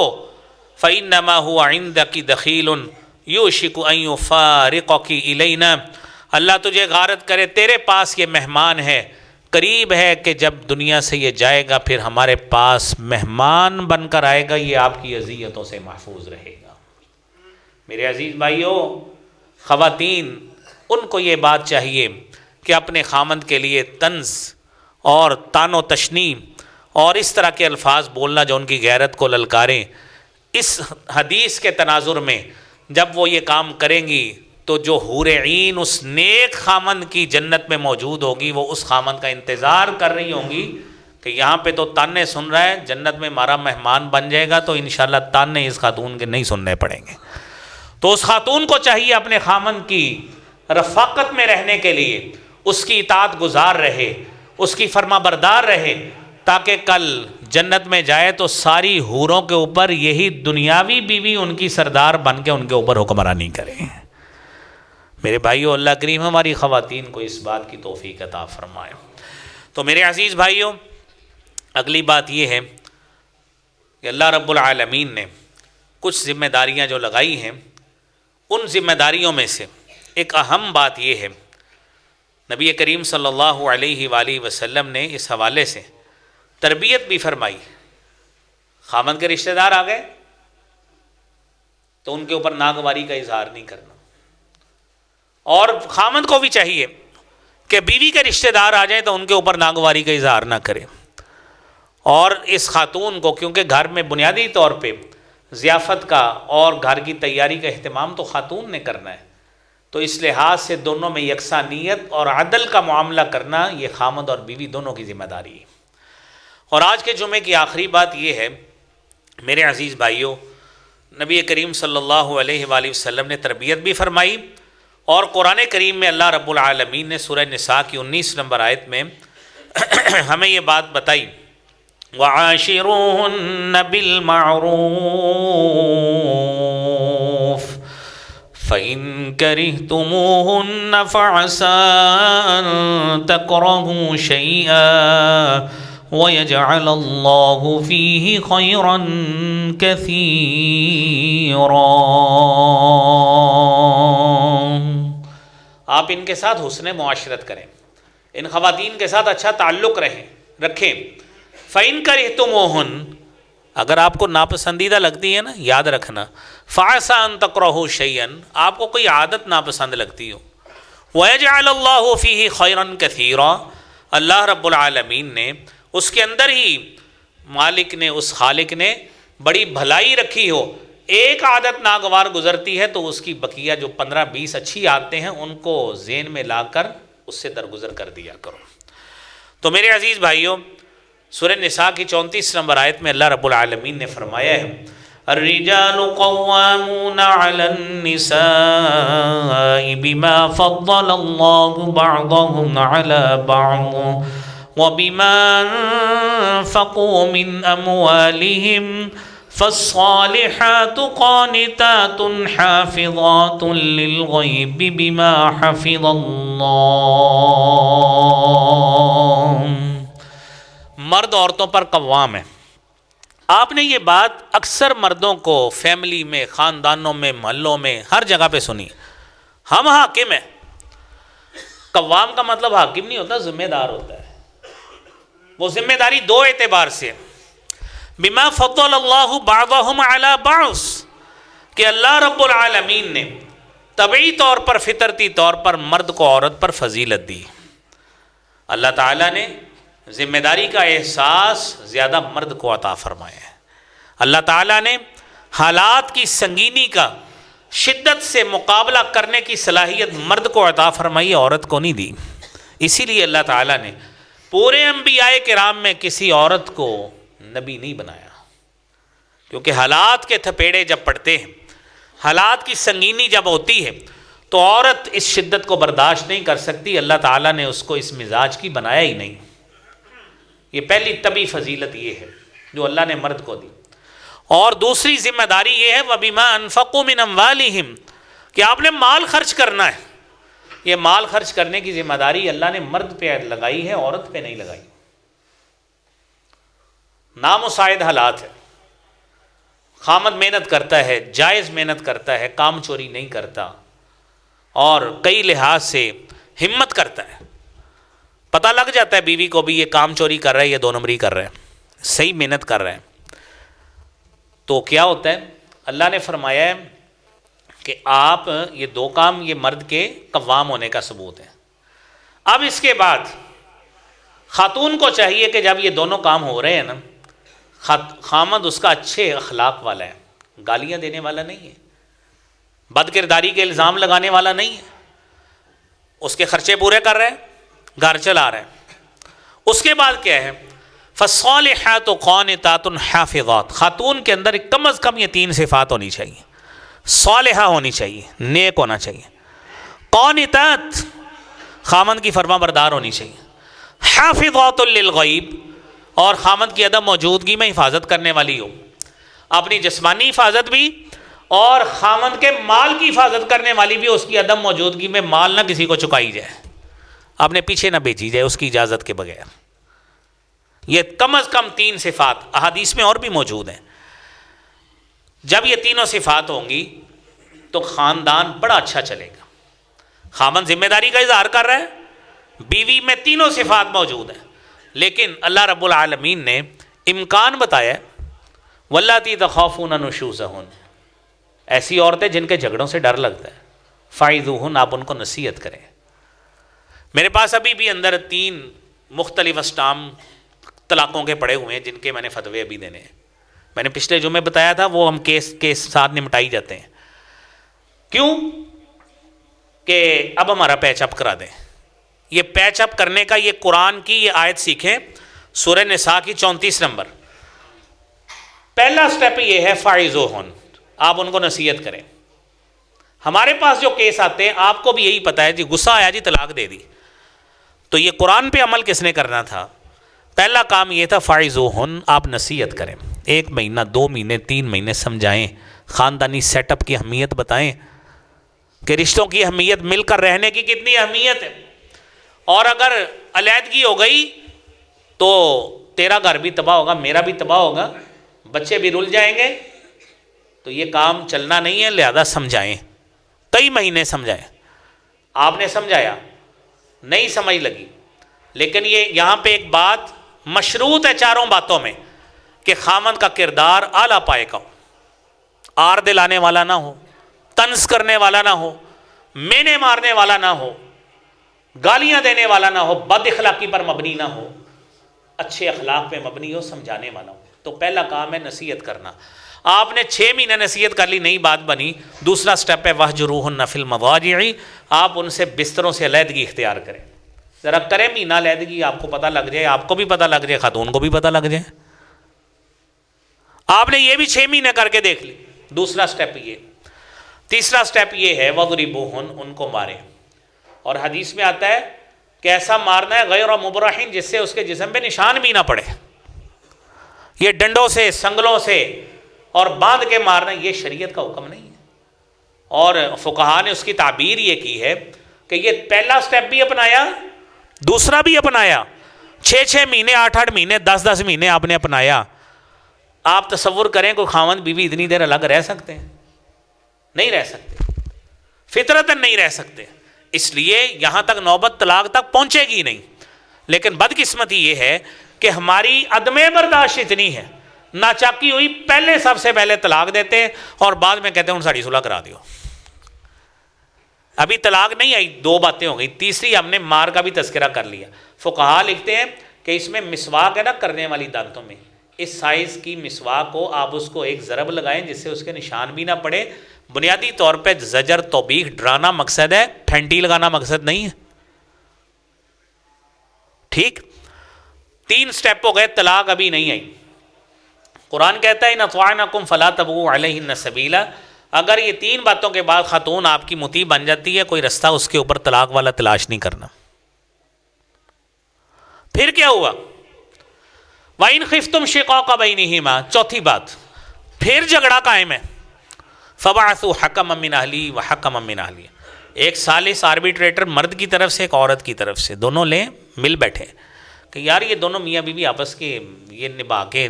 فإنما هو عندک دخیل یوشک ان یفارقک الینا، اللہ تجھے غارت کرے، تیرے پاس یہ مہمان ہے، قریب ہے کہ جب دنیا سے یہ جائے گا پھر ہمارے پاس مہمان بن کر آئے گا، یہ آپ کی اذیتوں سے محفوظ رہے گا۔ میرے عزیز بھائیوں، خواتین ان کو یہ بات چاہیے کہ اپنے خامند کے لیے طنز اور طعن و تشنیع اور اس طرح کے الفاظ بولنا جو ان کی غیرت کو للکاریں، اس حدیث کے تناظر میں جب وہ یہ کام کریں گی تو جو حور عین اس نیک خامند کی جنت میں موجود ہوگی وہ اس خامند کا انتظار کر رہی ہوں گی کہ یہاں پہ تو تانے سن رہا ہے، جنت میں ہمارا مہمان بن جائے گا تو انشاءاللہ تانے اس خاتون کے نہیں سننے پڑیں گے۔ تو اس خاتون کو چاہیے اپنے خامند کی رفاقت میں رہنے کے لیے اس کی اطاعت گزار رہے، اس کی فرما بردار رہے، تاکہ کل جنت میں جائے تو ساری حوروں کے اوپر یہی دنیاوی بیوی ان کی سردار بن کے ان کے اوپر حکمرانی کرے۔ میرے بھائیوں، اللہ کریم ہماری خواتین کو اس بات کی توفیق عطا فرمائے۔ تو میرے عزیز بھائیوں، اگلی بات یہ ہے کہ اللہ رب العالمین نے کچھ ذمہ داریاں جو لگائی ہیں، ان ذمہ داریوں میں سے ایک اہم بات یہ ہے، نبی کریم صلی اللہ علیہ وآلہ وسلم نے اس حوالے سے تربیت بھی فرمائی۔ خامند کے رشتہ دار آ گئے تو ان کے اوپر ناگواری کا اظہار نہیں کرنا، اور خامند کو بھی چاہیے کہ بیوی کے رشتہ دار آ جائیں تو ان کے اوپر ناگواری کا اظہار نہ کرے۔ اور اس خاتون کو، کیونکہ گھر میں بنیادی طور پہ ضیافت کا اور گھر کی تیاری کا اہتمام تو خاتون نے کرنا ہے، تو اس لحاظ سے دونوں میں یکسانیت اور عدل کا معاملہ کرنا یہ خامند اور بیوی دونوں کی ذمہ داری ہے۔ اور آج کے جمعے کی آخری بات یہ ہے میرے عزیز بھائیوں، نبی کریم صلی اللہ علیہ وآلہ وسلم نے تربیت بھی فرمائی، اور قرآن کریم میں اللہ رب العالمین نے سورہ نساء کی 19 نمبر آیت میں ہمیں یہ بات بتائی وَعَاشِرُوهُنَّ بِالْمَعْرُوفِ فَإِن كَرِهْتُمُوهُنَّ فَعَسَىٰ أَن تَكْرَهُوا شَيْئًا وَيَجْعَلَ اللَّهُ فِيهِ خَيْرًا كَثِيرًا۔ آپ ان کے ساتھ حسن معاشرت کریں، ان خواتین کے ساتھ اچھا تعلق رکھیں۔ فَإِن كَرِهْتُمُوهُنَّ، اگر آپ کو ناپسندیدہ لگتی ہے نا، یاد رکھنا فَعَسَىٰ أَن تَكْرَهُوا شَيْئًا، آپ کو کوئی عادت ناپسند لگتی ہو، وَيَجْعَلَ اللَّهُ فِيهِ خَيْرًا كَثِيرًا، اللہ رب العالمین نے اس کے اندر ہی، مالک نے، اس خالق نے بڑی بھلائی رکھی ہو، ایک عادت ناگوار گزرتی ہے تو اس کی بقیہ جو 15-20 اچھی عادتیں ہیں ان کو ذہن میں لا کر اس سے درگزر کر دیا کرو۔ تو میرے عزیز بھائیوں، سورہ نساء کی 34 نمبر آیت میں اللہ رب العالمین نے فرمایا ہے الرجال قوامون علی النساء بما فضل اللہ بعضهم علی بعض وبما انفقوا من اموالهم فالصالحات قانتات حافظات للغیب بما حفظ اللہ۔ مرد عورتوں پر قوام ہے۔ آپ نے یہ بات اکثر مردوں کو فیملی میں، خاندانوں میں، محلوں میں، ہر جگہ پہ سنی، ہم حاکم ہیں۔ قوام کا مطلب حاکم نہیں ہوتا، ذمہ دار ہوتا ہے۔ وہ ذمہ داری دو اعتبار سے، بما فضل اللہ بعضهم علی بعض، کہ اللہ رب العالمین نے طبعی طور پر، فطرتی طور پر مرد کو عورت پر فضیلت دی۔ اللہ تعالیٰ نے ذمہ داری کا احساس زیادہ مرد کو عطا فرمایا ہے۔ اللہ تعالیٰ نے حالات کی سنگینی کا شدت سے مقابلہ کرنے کی صلاحیت مرد کو عطا فرمائی، عورت کو نہیں دی۔ اسی لیے اللہ تعالیٰ نے پورے انبیاء کرام میں کسی عورت کو نبی نہیں بنایا، کیونکہ حالات کے تھپیڑے جب پڑتے ہیں، حالات کی سنگینی جب ہوتی ہے تو عورت اس شدت کو برداشت نہیں کر سکتی۔ اللہ تعالیٰ نے اس کو اس مزاج کی بنایا ہی نہیں۔ یہ پہلی طبی فضیلت یہ ہے جو اللہ نے مرد کو دی۔ اور دوسری ذمہ داری یہ ہے وَبِمَا أَنفَقُوا مِنْ أَمْوَالِهِمْ، کہ آپ نے مال خرچ کرنا ہے۔ یہ مال خرچ کرنے کی ذمہ داری اللہ نے مرد پہ لگائی ہے، عورت پہ نہیں لگائی۔ نامساعد حالات ہے، خامد محنت کرتا ہے، جائز محنت کرتا ہے، کام چوری نہیں کرتا، اور کئی لحاظ سے ہمت کرتا ہے، پتہ لگ جاتا ہے بیوی کو بھی یہ کام چوری کر رہا ہے، یہ دو نمبری کر رہا ہے، صحیح محنت کر رہا ہے، تو کیا ہوتا ہے؟ اللہ نے فرمایا ہے کہ آپ یہ دو کام یہ مرد کے قوام ہونے کا ثبوت ہے۔ اب اس کے بعد خاتون کو چاہیے کہ جب یہ دونوں کام ہو رہے ہیں نا، خامد اس کا اچھے اخلاق والا ہے، گالیاں دینے والا نہیں ہے، بد کرداری کے الزام لگانے والا نہیں ہے، اس کے خرچے پورے کر رہے ہیں، گھر چلا رہے ہیں۔ اس کے بعد کیا ہے؟ فالصالحات قانتات حافظات، خاتون کے اندر کم از کم یہ 3 صفات ہونی چاہیے، صالحہ ہونی چاہیے، نیک ہونا چاہیے، قانتات خامند کی فرما بردار ہونی چاہیے، حافظات للغیب اور خامند کی عدم موجودگی میں حفاظت کرنے والی ہو، اپنی جسمانی حفاظت بھی اور خامند کے مال کی حفاظت کرنے والی بھی، اس کی عدم موجودگی میں مال نہ کسی کو چکائی جائے، اپنے پیچھے نہ بیچی جائے اس کی اجازت کے بغیر۔ یہ کم از کم 3 صفات احادیث میں اور بھی موجود ہیں۔ جب یہ تینوں صفات ہوں گی تو خاندان بڑا اچھا چلے گا۔ خامند ذمہ داری کا اظہار کر رہا ہے، بیوی میں تینوں صفات موجود ہیں، لیکن اللہ رب العالمین نے امکان بتایا، واللاتی تخافون نشوزہن، ایسی عورتیں جن کے جھگڑوں سے ڈر لگتا ہے، فعظوہن، آپ ان کو نصیحت کریں۔ میرے پاس ابھی بھی اندر 3 مختلف اسٹام طلاقوں کے پڑے ہوئے ہیں جن کے میں نے فتوے ابھی دینے ہیں۔ میں نے پچھلے جمعے بتایا تھا، وہ ہم کیس کے ساتھ نمٹائی جاتے ہیں۔ کیوں؟ کہ اب ہمارا پیچ اپ کرا دیں۔ یہ پیچ اپ کرنے کا یہ قرآن کی یہ آیت سیکھیں، سورہ نساء کی 34 نمبر۔ پہلا سٹیپ یہ ہے فاعظوہن، آپ ان کو نصیحت کریں۔ ہمارے پاس جو کیس آتے ہیں، آپ کو بھی یہی پتا ہے جی، غصہ آیا جی طلاق دے دی، تو یہ قرآن پہ عمل کس نے کرنا تھا؟ پہلا کام یہ تھا فاعظوہن، آپ نصیحت کریں، 1 مہینہ 2 مہینے 3 مہینے سمجھائیں، خاندانی سیٹ اپ کی اہمیت بتائیں کہ رشتوں کی اہمیت، مل کر رہنے کی کتنی اہمیت ہے، اور اگر علیحدگی ہو گئی تو تیرا گھر بھی تباہ ہوگا، میرا بھی تباہ ہوگا، بچے بھی رل جائیں گے، تو یہ کام چلنا نہیں ہے، لہذا سمجھائیں، کئی مہینے سمجھائیں۔ آپ نے سمجھایا، نہیں سمجھ لگی، لیکن یہ یہاں پہ ایک بات مشروط ہے 4 باتوں میں، کہ خامند کا کردار اعلیٰ پائے کا ہو، آر دلانے والا نہ ہو، طنز کرنے والا نہ ہو، مینے مارنے والا نہ ہو، گالیاں دینے والا نہ ہو، بد اخلاقی پر مبنی نہ ہو، اچھے اخلاق پہ مبنی ہو، سمجھانے والا ہو۔ تو پہلا کام ہے نصیحت کرنا۔ آپ نے 6 مہینے نصیحت کر لی، نہیں بات بنی، دوسرا سٹیپ ہے وَاهْجُرُوهُنَّ فِي الْمَضَاجِعِ، آپ ان سے بستروں سے علیحدگی اختیار کریں۔ ذرا کریں مہینہ علیحدگی، آپ کو پتہ لگ جائے، آپ کو بھی پتہ لگ جائے، خاتون کو بھی پتہ لگ جائے۔ آپ نے یہ بھی 6 مہینے کر کے دیکھ لی، دوسرا سٹیپ یہ۔ تیسرا سٹیپ یہ ہے وَضْرِبُوهُنَّ، ان کو ماریں، اور حدیث میں آتا ہے کہ ایسا مارنا ہے غیر مبرحٍ، جس سے اس کے جسم پہ نشان بھی نہ پڑے۔ یہ ڈنڈوں سے، سنگلوں سے اور باندھ کے مارنا، یہ شریعت کا حکم نہیں ہے۔ اور فقہا نے اس کی تعبیر یہ کی ہے کہ یہ پہلا سٹیپ بھی اپنایا، دوسرا بھی اپنایا، 6 مہینے 8 مہینے 10 مہینے آپ نے اپنایا۔ آپ تصور کریں کوئی خاوند بیوی اتنی دیر الگ رہ سکتے ہیں؟ نہیں رہ سکتے، فطرتاً نہیں رہ سکتے، اس لیے یہاں تک نوبت طلاق تک پہنچے گی نہیں۔ لیکن بدقسمتی یہ ہے کہ ہماری عدم برداشت اتنی ہے، ناچاکی ہوئی پہلے سب سے پہلے طلاق دیتے ہیں، اور بعد میں کہتے ہیں ان ساڑی صلح کرا دیو۔ ابھی طلاق نہیں آئی، 2 باتیں ہو گئی، تیسری ہم نے مار کا بھی تذکرہ کر لیا۔ فقہا لکھتے ہیں کہ اس میں مسواک ہے نا کرنے والی دانتوں میں، اس سائز کی مسواک کو آپ اس کو ایک ضرب لگائیں جس سے اس کے نشان بھی نہ پڑے۔ بنیادی طور پہ زجر، توبیخ، ڈرانا مقصد ہے، پھینٹی لگانا مقصد نہیں ہے۔ ٹھیک، 3 سٹیپ ہو گئے، طلاق ابھی نہیں آئی۔ قرآن کہتا ہے اِنْ أَطَعْنَكُمْ فَلَا تَبْغُوا عَلَيْهِنَّ سَبِيلًا، اگر یہ 3 باتوں کے بعد خاتون آپ کی مطیع بن جاتی ہے، کوئی رستہ اس کے اوپر طلاق والا تلاش نہیں کرنا۔ پھر کیا ہوا؟ وَإِنْ خِفْتُمْ شِقَاقَ بَيْنِهِمَا، چوتھی بات، پھر جھگڑا قائم ہے، فَبَعَثُوا حَكَمًا مِّنْ أَهْلِهِ وَحَكَمًا مِّنْ أَهْلِهَا، ایک ثالث آربیٹریٹر مرد کی طرف سے ایک عورت کی طرف سے، دونوں لیں مل بیٹھے کہ یار یہ دونوں میاں بیوی آپس کے یہ نبھا کے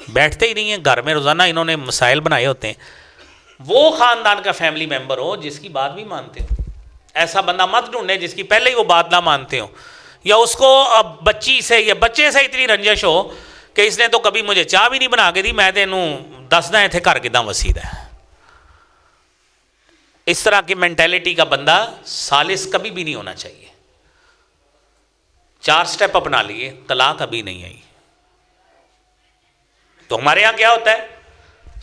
بیٹھتے ہی نہیں ہیں، گھر میں روزانہ انہوں نے مسائل بنائے ہوتے ہیں. وہ خاندان کا فیملی ممبر ہو جس کی بات بھی مانتے ہو. ایسا بندہ مت ڈھونڈے جس کی پہلے ہی وہ بات نہ مانتے ہو، یا اس کو اب بچی سے یا بچے سے اتنی رنجش ہو کہ اس نے تو کبھی مجھے چاہ بھی نہیں بنا کے دی، میں تینوں دسدا اتنے گھر کداں وسیع ہے. اس طرح کی مینٹیلٹی کا بندہ ثالث کبھی بھی نہیں ہونا چاہیے. 4 سٹیپ اپنا لیے، طلاق ابھی نہیں آئی. تو ہمارے یہاں کیا ہوتا ہے،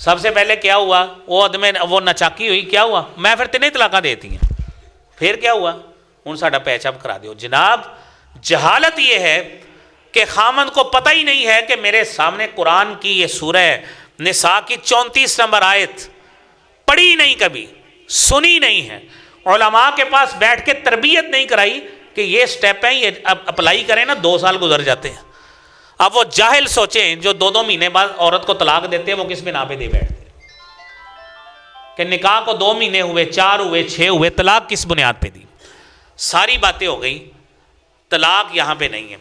سب سے پہلے کیا ہوا، وہ عدم وہ نچاکی ہوئی، کیا ہوا، میں پھر تینوں طلاقاں دیتی ہیں. پھر کیا ہوا، ہوں ساڈا پیچ اپ کرا دیو. جناب جہالت یہ ہے کہ خامند کو پتہ ہی نہیں ہے کہ میرے سامنے قرآن کی یہ سورہ نساء کی 34 نمبر آیت پڑھی نہیں، کبھی سنی نہیں ہے، علماء کے پاس بیٹھ کے تربیت نہیں کرائی کہ یہ سٹیپ ہیں، یہ اب اپلائی کریں نا. 2 سال گزر جاتے ہیں. اب وہ جاہل سوچیں جو 2 مہینے بعد عورت کو طلاق دیتے ہیں، وہ کس بنا پہ دے بیٹھتے ہیں کہ نکاح کو 2 مہینے ہوئے، 4 ہوئے، 6 ہوئے، طلاق کس بنیاد پہ دی. ساری باتیں ہو گئی، طلاق یہاں پہ نہیں ہے.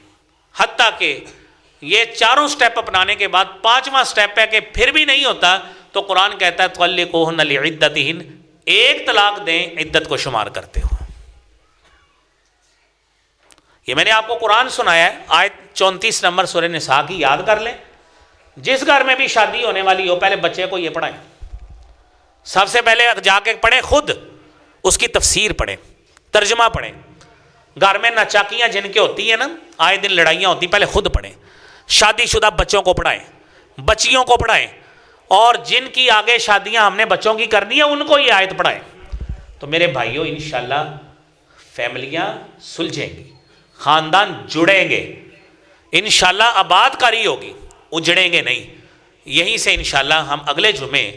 حتیٰ کہ یہ 4 سٹیپ اپنانے کے بعد 5واں سٹیپ ہے کہ پھر بھی نہیں ہوتا تو قرآن کہتا ہے طلقوہن لعدتہن، ایک طلاق دیں عدت کو شمار کرتے ہو. یہ میں نے آپ کو قرآن سنایا ہے، آیت 34 نمبر سورہ نساء کی یاد کر لیں. جس گھر میں بھی شادی ہونے والی ہو پہلے بچے کو یہ پڑھائیں. سب سے پہلے جا کے پڑھیں، خود اس کی تفسیر پڑھیں، ترجمہ پڑھیں. گھر میں نچاکیاں جن کے ہوتی ہیں نا، آئے دن لڑائیاں ہوتی، پہلے خود پڑھیں. شادی شدہ بچوں کو پڑھائیں، بچیوں کو پڑھائیں، اور جن کی آگے شادیاں ہم نے بچوں کی کرنی ہیں ان کو یہ آیت پڑھائیں. تو میرے بھائیوں انشاءاللہ فیملیاں سلجھیں گی، خاندان جڑیں گے، انشاءاللہ آباد کاری ہوگی، اجڑیں گے نہیں. یہیں سے انشاءاللہ ہم اگلے جمعے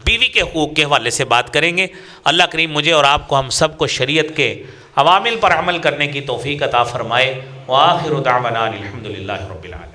بیوی کے حقوق کے حوالے سے بات کریں گے. اللہ کریم مجھے اور آپ کو، ہم سب کو شریعت کے عوامل پر عمل کرنے کی توفیق عطا فرمائے. وآخر دعوانا الحمدللہ رب العالمین.